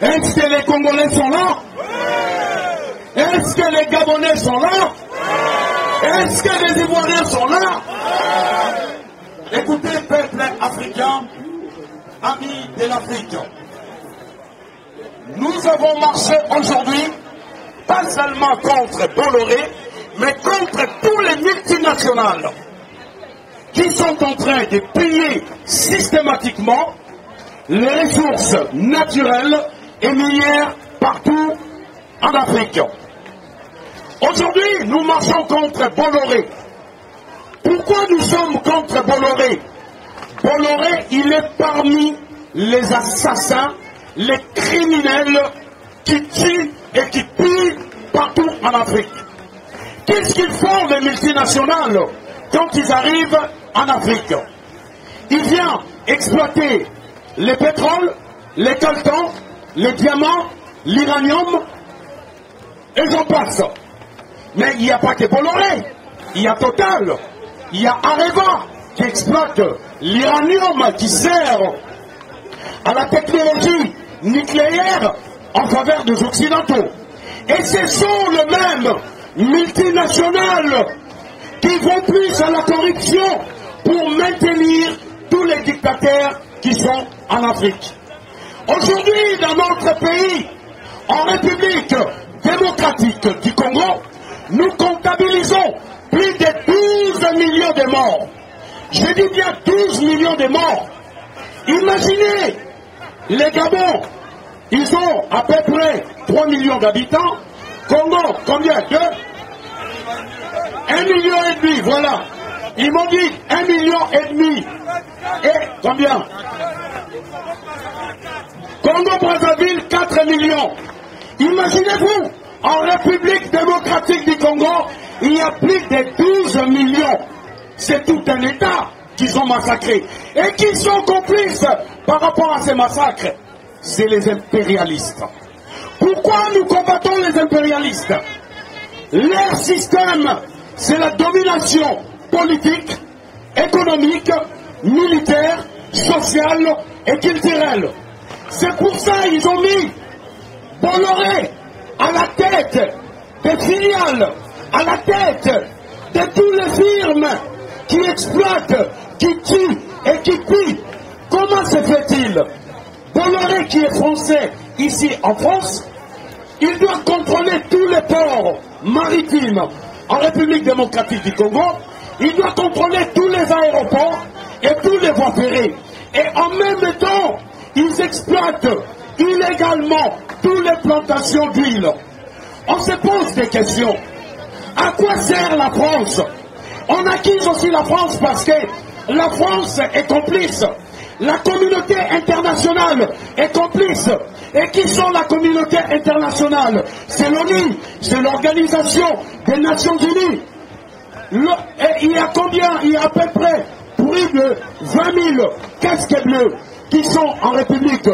Est-ce que les Congolais sont là? Est-ce que les Gabonais sont là? Est-ce que les Ivoiriens sont là? Écoutez, peuple africain, amis de l'Afrique, nous avons marché aujourd'hui, pas seulement contre Bolloré, mais contre tous les multinationales qui sont en train de piller systématiquement les ressources naturelles et minières partout en Afrique. Aujourd'hui, nous marchons contre Bolloré. Pourquoi nous sommes contre Bolloré? Bolloré, il est parmi les assassins, les criminels qui tuent et qui pillent partout en Afrique. Qu'est-ce qu'ils font les multinationales quand ils arrivent en Afrique? Ils viennent exploiter les pétroles, les coltans, les diamants, l'uranium, et j'en passe. Mais il n'y a pas que Bolloré, il y a Total, il y a Areva qui exploite l'uranium qui sert à la technologie nucléaire en faveur des Occidentaux. Et ce sont les mêmes multinationales qui vont plus à la corruption pour maintenir tous les dictateurs qui sont en Afrique. Aujourd'hui, dans notre pays, en République démocratique du Congo, nous comptabilisons plus de 12 millions de morts. Je dis bien 12 millions de morts. Imaginez, les Gabons, ils ont à peu près 3 millions d'habitants. Congo, combien? 1,5 million, voilà. Ils m'ont dit 1,5 million. Et combien? Congo-Brazzaville, 4 millions. Imaginez-vous, en République démocratique du Congo, il y a plus de 12 millions. C'est tout un État qu'ils ont massacré. Et qui sont complices par rapport à ces massacres? C'est les impérialistes. Pourquoi nous combattons les impérialistes? Leur système, c'est la domination politique, économique, militaire, sociale et culturelle. C'est pour ça qu'ils ont mis Bolloré à la tête des filiales, à la tête de toutes les firmes qui exploitent, qui tuent et qui pillent. Comment se fait-il? Bolloré qui est français ici en France, il doit contrôler tous les ports maritimes en République démocratique du Congo, il doit contrôler tous les aéroports et tous les voies ferrées. Et en même temps, ils exploitent illégalement toutes les plantations d'huile. On se pose des questions. À quoi sert la France? On accuse aussi la France parce que la France est complice. La communauté internationale est complice. Et qui sont la communauté internationale? C'est l'ONU, c'est l'Organisation des Nations Unies. Et il y a combien? Il y a à peu près plus de 20 000 casques bleus qui sont en République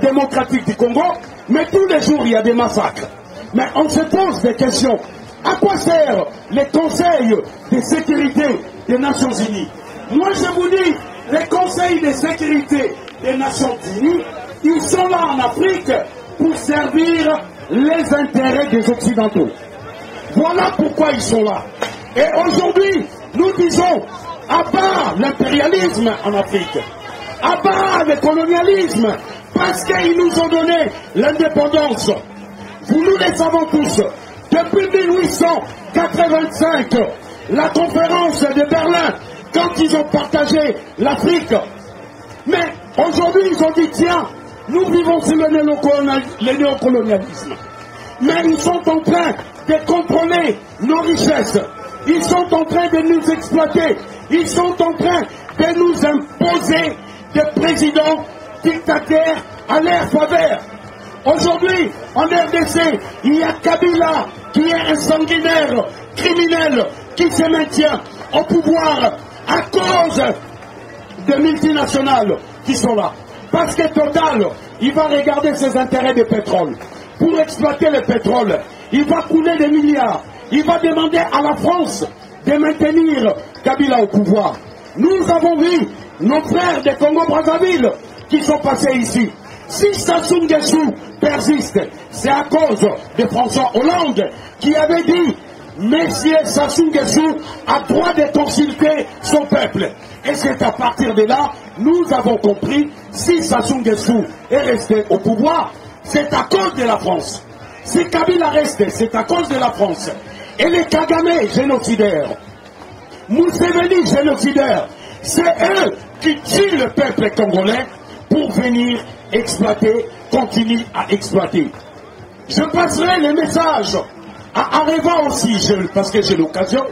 démocratique du Congo, mais tous les jours il y a des massacres. Mais on se pose des questions. À quoi servent les conseils de sécurité des Nations Unies? Moi je vous dis, les conseils de sécurité des Nations Unies, ils sont là en Afrique pour servir les intérêts des Occidentaux. Voilà pourquoi ils sont là. Et aujourd'hui, nous disons, à part l'impérialisme en Afrique, à part le colonialisme, parce qu'ils nous ont donné l'indépendance. Nous les savons tous. Depuis 1885, la conférence de Berlin, quand ils ont partagé l'Afrique, mais aujourd'hui ils ont dit, tiens, nous vivons sur le néocolonialisme. Mais ils sont en train de contrôler nos richesses. Ils sont en train de nous exploiter. Ils sont en train de nous imposer des présidents dictateurs à leur faveur. Aujourd'hui, en RDC, il y a Kabila qui est un sanguinaire criminel qui se maintient au pouvoir à cause des multinationales qui sont là. Parce que Total, il va regarder ses intérêts de pétrole. Pour exploiter le pétrole, il va couler des milliards. Il va demander à la France de maintenir Kabila au pouvoir. Nous avons vu nos frères de Congo-Brazzaville qui sont passés ici. Si Sassou Nguesso persiste, c'est à cause de François Hollande qui avait dit « Monsieur Sassou Nguesso a droit de consulter son peuple ». Et c'est à partir de là, nous avons compris, si Sassou Nguesso est resté au pouvoir, c'est à cause de la France. Si Kabila reste, c'est à cause de la France. Et les Kagame génocidaires, Museveni génocidaires, c'est eux qui tuent le peuple congolais pour venir exploiter, continuer à exploiter. Je passerai les messages à Areva aussi, parce que j'ai l'occasion.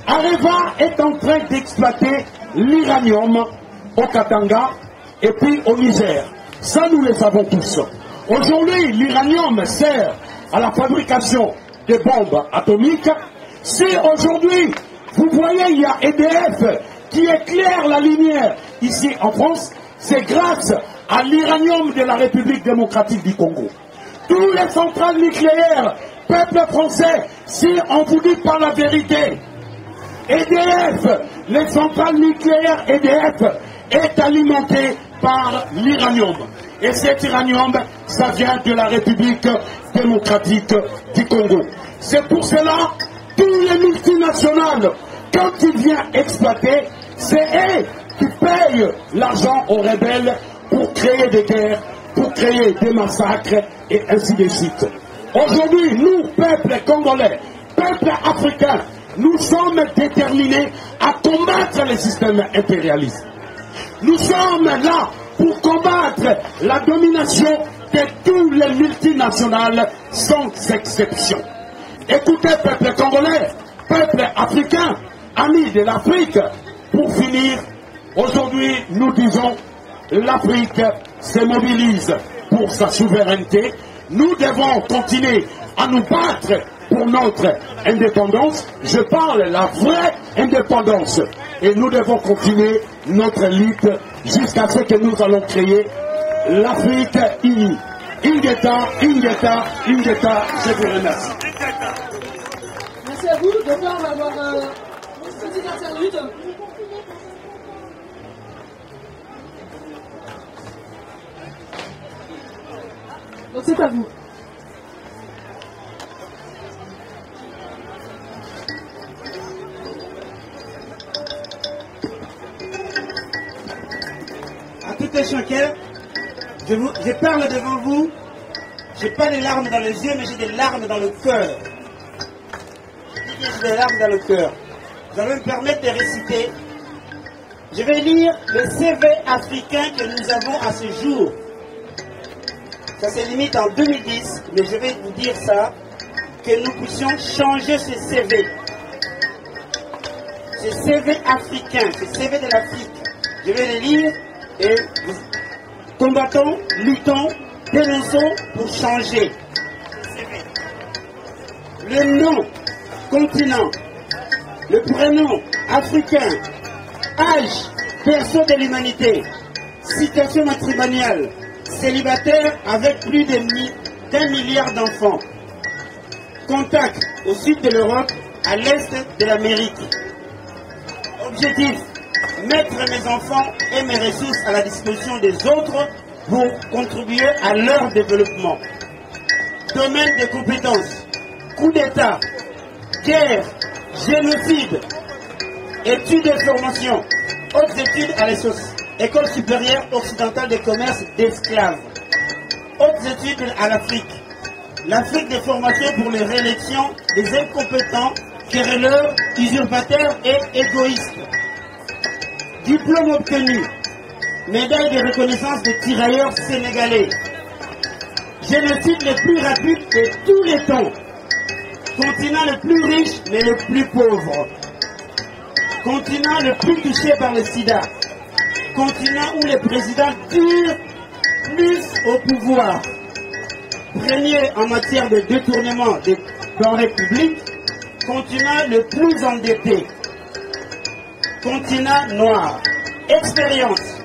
Areva est en train d'exploiter l'uranium au Katanga et puis au Niger. Ça, nous le savons tous. Aujourd'hui, l'uranium sert à la fabrication de bombes atomiques. Si aujourd'hui, vous voyez, il y a EDF qui éclaire la lumière ici en France, c'est grâce à l'uranium de la République démocratique du Congo. Tous les centrales nucléaires, peuple français, si on vous dit pas la vérité, EDF, les centrales nucléaires EDF est alimenté par l'uranium. Et cet uranium, ça vient de la République démocratique du Congo. C'est pour cela, tous les multinationales, quand ils viennent exploiter, c'est eux qui payent l'argent aux rebelles pour créer des guerres, pour créer des massacres et ainsi de suite. Aujourd'hui, nous, peuple congolais, peuple africain, nous sommes déterminés à combattre le système impérialiste. Nous sommes là pour combattre la domination de tous les multinationales sans exception. Écoutez, peuple congolais, peuple africain, amis de l'Afrique, pour finir, aujourd'hui nous disons l'Afrique se mobilise pour sa souveraineté. Nous devons continuer à nous battre pour notre indépendance. Je parle la vraie indépendance. Et nous devons continuer notre lutte jusqu'à ce que nous allons créer l'Afrique unie. Ingeta, Ingeta, Ingeta, je vous remercie. Merci à vous. Donc là, on va avoir une petite interlude. Donc c'est à vous. À tout un chacun, je parle devant vous, j'ai pas des larmes dans les yeux, mais j'ai des larmes dans le cœur. J'ai des larmes dans le cœur. Vous allez me permettre de réciter. Je vais lire le CV africain que nous avons à ce jour. Ça se limite en 2010, mais je vais vous dire ça, que nous puissions changer ce CV. Ce CV africain, ce CV de l'Afrique. Je vais le lire et combattons, luttons, dénonçons pour changer. Le nom, continent, le prénom, africain, âge, perso de l'humanité, situation matrimoniale, célibataire avec plus d'1 milliard d'enfants. Contact au sud de l'Europe, à l'est de l'Amérique. Objectif, mettre mes enfants et mes ressources à la disposition des autres pour contribuer à leur développement. Domaine de compétences, coup d'État, guerre, génocide, études et formation, hautes études à l'ESSOS, École supérieure occidentale de commerce d'esclaves, hautes études à l'Afrique, l'Afrique des formations pour les réélections des incompétents, querelleurs, usurpateurs et égoïstes. Diplôme obtenu, médaille de reconnaissance des tirailleurs sénégalais, génocide le plus rapide de tous les temps, continent le plus riche mais le plus pauvre, continent le plus touché par le sida, continent où les présidents durent plus au pouvoir, premier en matière de détournement des denrées publiques, continent le plus endetté, continent noir, expérience,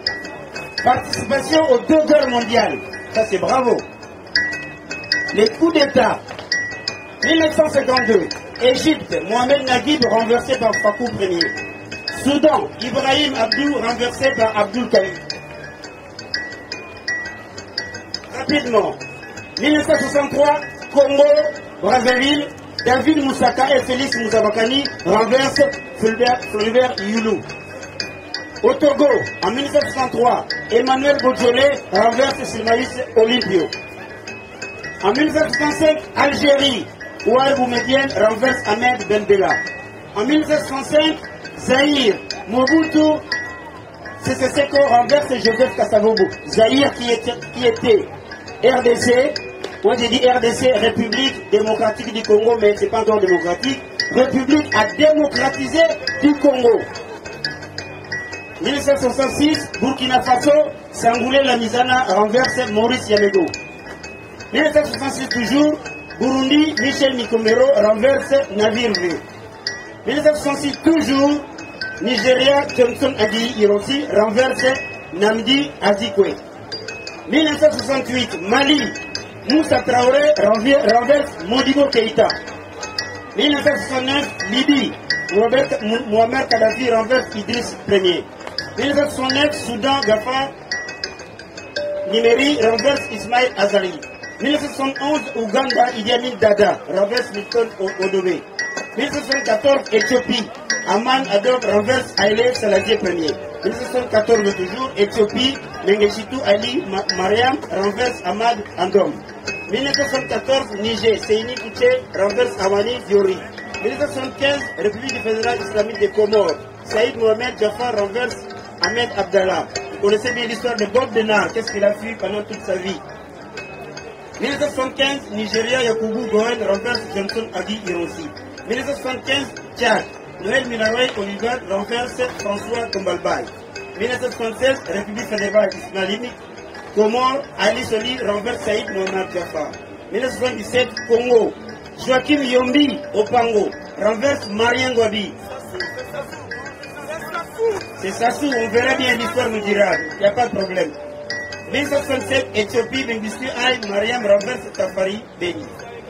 participation aux 2 guerres mondiales, ça c'est bravo. Les coups d'État, 1952, Égypte, Mohamed Naguib renversé par Fakou Ier. Soudan, Ibrahim Abdou renversé par Abdul Khalid. Rapidement. 1963, Congo, Brazzaville, David Moussaka et Félix Moussabakani renversent Floribert Yulu. Au Togo, en 1963, Emmanuel Bodjolé renverse Silmaïs Olympio. En 1965, Algérie, Ouad Boumedienne renverse Ahmed Ben Bella. En 1965, Zaïre, Mobutu Sese Seko renverse Joseph Kasavubu. Zaïre qui était RDC, moi j'ai dit RDC, République démocratique du Congo, mais c'est pas encore démocratique. République a démocratisé du Congo. 1966, Burkina Faso, Sangoulé Lamizana renverse Maurice Yamego. 1966 toujours, Burundi, Michel Nikomero renverse Navire V. 1966 toujours, Nigeria, Johnson Adi Hiroshi renverse Namdi Azikwe. 1968, Mali, Moussa Traoré renverse Modibo Keïta. 1969, Libye, Mohamed Kadhafi renverse Idriss Premier. 1969, Soudan, Gafa, Nimeri renverse Ismaël Azali. 1971, Ouganda, Idi Amin Dada renverse Milton Odobe. 1974, Éthiopie, Aman Adok renverse Haïlé Saladier Premier. 1974 toujours, Éthiopie, Mengeshitou Ali Mariam renverse Ahmad Andom. 1974, Niger, Seini Kouché renverse Amani Fiori. 1975, République fédérale islamique des Comores, Saïd Mohamed Jafar renverse Ahmed Abdallah. Vous connaissez bien l'histoire de Bob Denard, qu'est-ce qu'il a fui pendant toute sa vie. 1975, Nigeria, Yakubu Gohen renverse Johnson Adi Hiroshi. 1975, Tchad, Noël Minaroy Oliver renverse François Tombalbaye. 1976, République fédérale islamique, Comores, Ali Soli renverse Saïd Mohamed Jafar. 1977, Congo, Joachim Yombi Opango renverse Marien Gwabi. C'est Sassou, on verra bien, l'histoire nous dira, il n'y a pas de problème. 1967, Éthiopie, Mengistu Aïe, Mariam renverse Tafari Beni.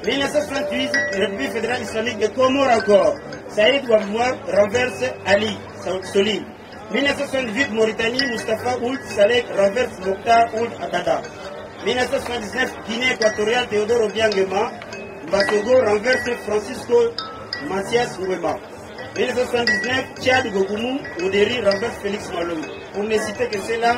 1968, République fédérale islamique de Comores encore, Saïd Ouabouar renverse Ali Solim. 1978, Mauritanie, Mustafa Ould Saleh renverse Mokhtar Ould Adada. 1979, Guinée équatoriale, Théodore Obiangema, Basogo renverse Francisco Macias Nguema. 1979, Tchad Gogoumou, Ouderi renverse Félix Malou. Pour ne citer que cela,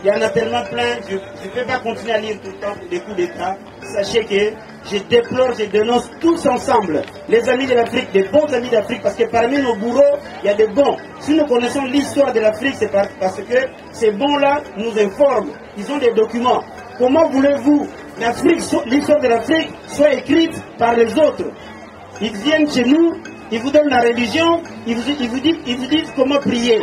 il y en a tellement plein, je ne peux pas continuer à lire tout le temps des coups d'État. Sachez que je déplore, je dénonce tous ensemble, les amis de l'Afrique, des bons amis d'Afrique, parce que parmi nos bourreaux, il y a des bons. Si nous connaissons l'histoire de l'Afrique, c'est parce que ces bons-là nous informent, ils ont des documents. Comment voulez-vous que l'histoire de l'Afrique soit écrite par les autres? Ils viennent chez nous, ils vous donnent la religion, ils vous disent comment prier.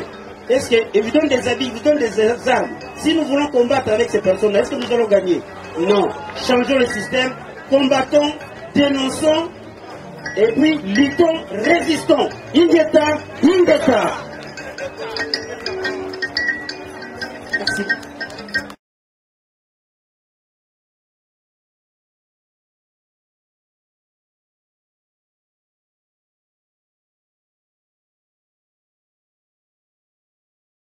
Est-ce qu'ils vous donnent des habits, ils vous donnent des armes? Si nous voulons combattre avec ces personnes, est-ce que nous allons gagner? Non. Changeons le système, combattons, dénonçons, et puis luttons, résistons. Ingeta, Ingeta.